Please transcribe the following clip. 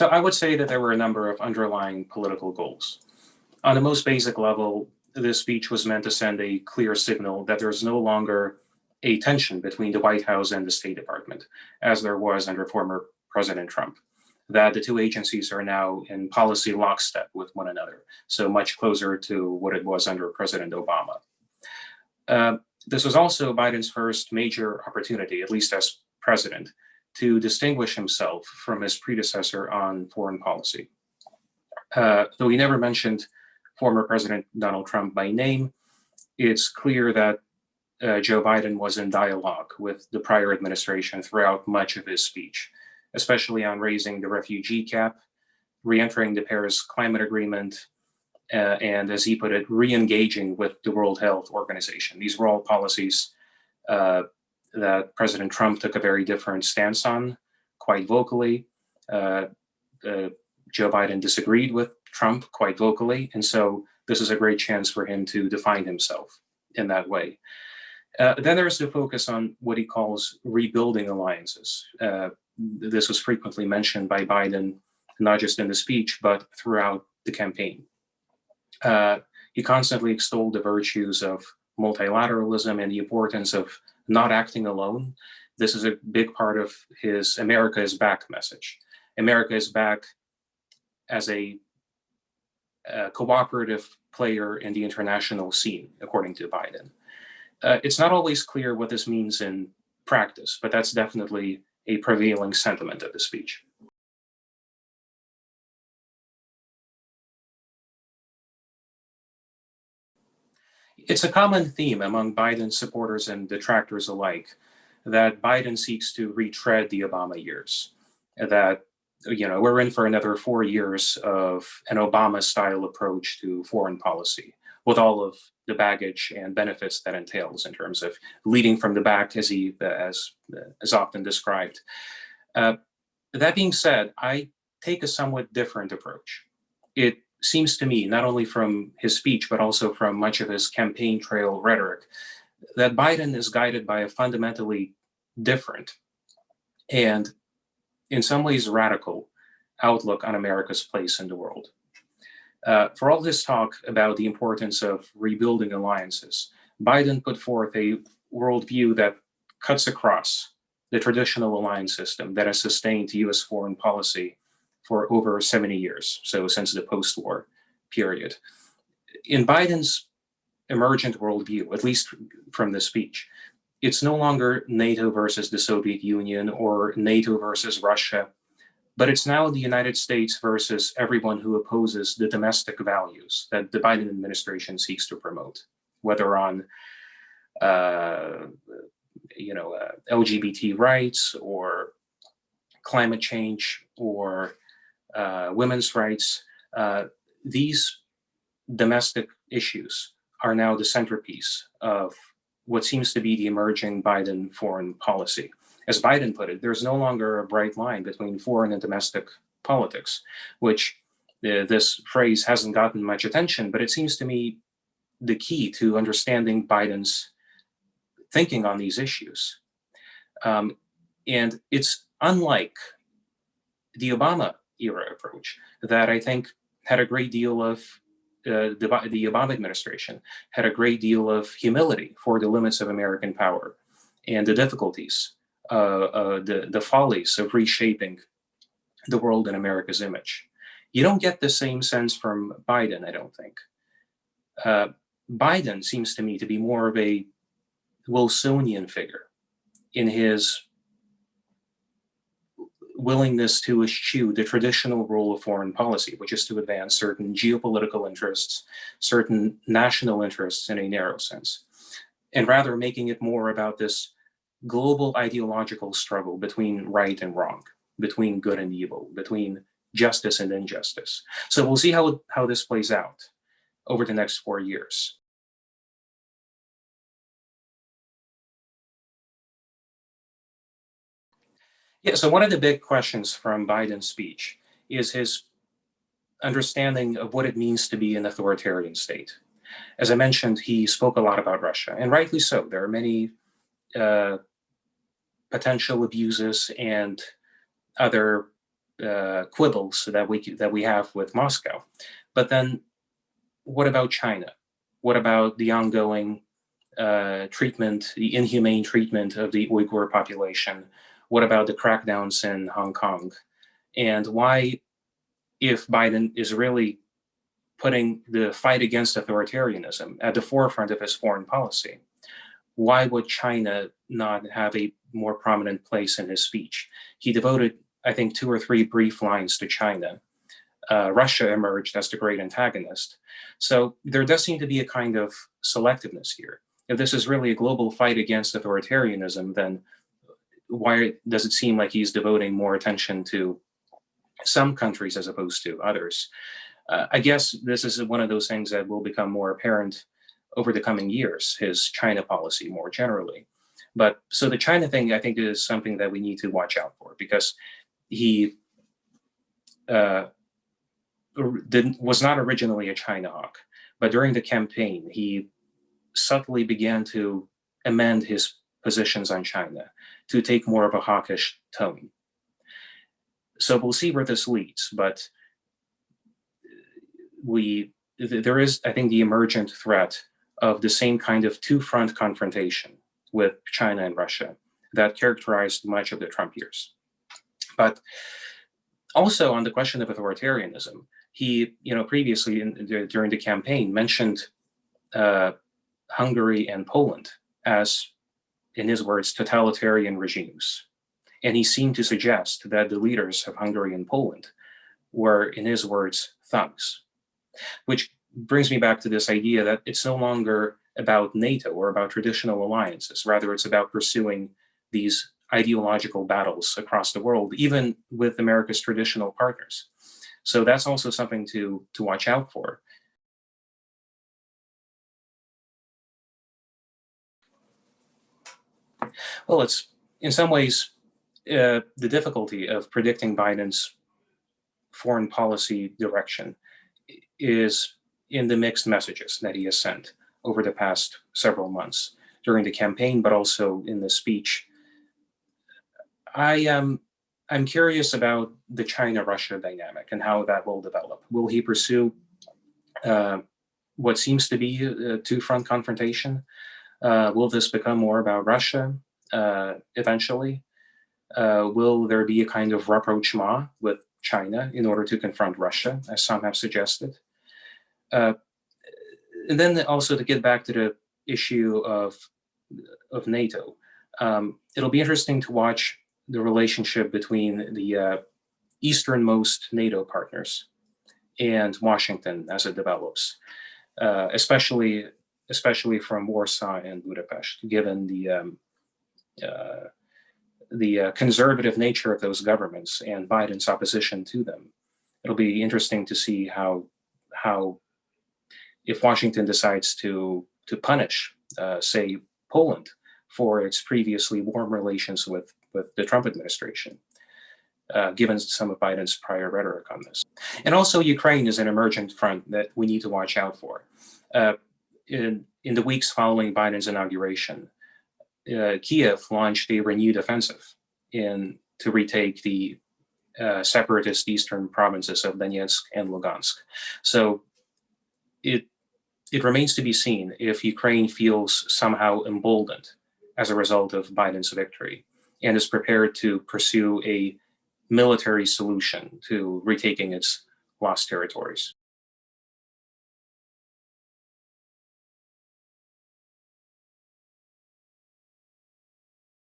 So I would say that there were a number of underlying political goals. On the most basic level, this speech was meant to send a clear signal that there's no longer a tension between the White House and the State Department, as there was under former President Trump, that the two agencies are now in policy lockstep with one another, so much closer to what it was under President Obama. This was also Biden's first major opportunity, at least as president, to distinguish himself from his predecessor on foreign policy. Though he never mentioned former President Donald Trump by name, it's clear that Joe Biden was in dialogue with the prior administration throughout much of his speech, especially on raising the refugee cap, re-entering the Paris Climate Agreement, and, as he put it, re-engaging with the World Health Organization. These were all policies that President Trump took a very different stance on, quite vocally. Joe Biden disagreed with Trump quite vocally, and so this is a great chance for him to define himself in that way. Then there's the focus on what he calls rebuilding alliances. This was frequently mentioned by Biden, not just in the speech, but throughout the campaign. He constantly extolled the virtues of multilateralism and the importance of not acting alone. This is a big part of his America is Back message. America is back as a cooperative player in the international scene, according to Biden. It's not always clear what this means in practice, but that's definitely a prevailing sentiment of the speech. It's a common theme among Biden's supporters and detractors alike that Biden seeks to retread the Obama years, that we're in for another 4 years of an Obama-style approach to foreign policy, with all of the baggage and benefits that entails in terms of leading from the back, as often described. That being said, I take a somewhat different approach. It seems to me, not only from his speech, but also from much of his campaign trail rhetoric, that Biden is guided by a fundamentally different and, in some ways, radical outlook on America's place in the world. For all his talk about the importance of rebuilding alliances, Biden put forth a worldview that cuts across the traditional alliance system that has sustained U.S. foreign policy for over 70 years, so since the post-war period. In Biden's emergent worldview, at least from the speech, it's no longer NATO versus the Soviet Union or NATO versus Russia, but it's now the United States versus everyone who opposes the domestic values that the Biden administration seeks to promote, whether on LGBT rights or climate change or women's rights. These domestic issues are now the centerpiece of what seems to be the emerging Biden foreign policy. As Biden put it, there's no longer a bright line between foreign and domestic politics, which this phrase hasn't gotten much attention, but it seems to me the key to understanding Biden's thinking on these issues. And it's unlike the Obama era approach that I think had a great deal of the Obama administration had a great deal of humility for the limits of American power and the difficulties, the follies of reshaping the world in America's image. You don't get the same sense from Biden, I don't think. Biden seems to me to be more of a Wilsonian figure in his willingness to eschew the traditional role of foreign policy, which is to advance certain geopolitical interests, certain national interests in a narrow sense, and rather making it more about this global ideological struggle between right and wrong, between good and evil, between justice and injustice. So we'll see how this plays out over the next 4 years. Yeah, so one of the big questions from Biden's speech is his understanding of what it means to be an authoritarian state. As I mentioned, he spoke a lot about Russia, and rightly so. There are many potential abuses and other quibbles that we have with Moscow. But then, what about China? What about the ongoing treatment, the inhumane treatment of the Uyghur population? What about the crackdowns in Hong Kong? And why, if Biden is really putting the fight against authoritarianism at the forefront of his foreign policy, why would China not have a more prominent place in his speech? He devoted, I think, 2 or 3 brief lines to China. Russia emerged as the great antagonist. So there does seem to be a kind of selectiveness here. If this is really a global fight against authoritarianism, then why does it seem like he's devoting more attention to some countries as opposed to others? I guess this is one of those things that will become more apparent over the coming years, his China policy more generally. But so the China thing, I think, is something that we need to watch out for, because he was not originally a China hawk, but during the campaign, he subtly began to amend his positions on China to take more of a hawkish tone. So we'll see where this leads, but there is, I think, the emergent threat of the same kind of two-front confrontation with China and Russia that characterized much of the Trump years. But also on the question of authoritarianism, he, previously during the campaign mentioned Hungary and Poland as, in his words, totalitarian regimes. And he seemed to suggest that the leaders of Hungary and Poland were, in his words, thugs. Which brings me back to this idea that it's no longer about NATO or about traditional alliances. Rather, it's about pursuing these ideological battles across the world, even with America's traditional partners. So that's also something to watch out for. Well, it's in some ways the difficulty of predicting Biden's foreign policy direction is in the mixed messages that he has sent over the past several months during the campaign, but also in the speech. I'm curious about the China-Russia dynamic and how that will develop. Will he pursue what seems to be a two-front confrontation? Will this become more about Russia eventually? Will there be a kind of rapprochement with China in order to confront Russia, as some have suggested? And then also to get back to the issue of NATO, it'll be interesting to watch the relationship between the easternmost NATO partners and Washington as it develops, especially from Warsaw and Budapest, given the conservative nature of those governments and Biden's opposition to them. It'll be interesting to see how if Washington decides to punish, say, Poland for its previously warm relations with the Trump administration, given some of Biden's prior rhetoric on this. And also Ukraine is an emergent front that we need to watch out for. In the weeks following Biden's inauguration, Kiev launched a renewed offensive to retake the separatist eastern provinces of Donetsk and Lugansk. So it remains to be seen if Ukraine feels somehow emboldened as a result of Biden's victory and is prepared to pursue a military solution to retaking its lost territories.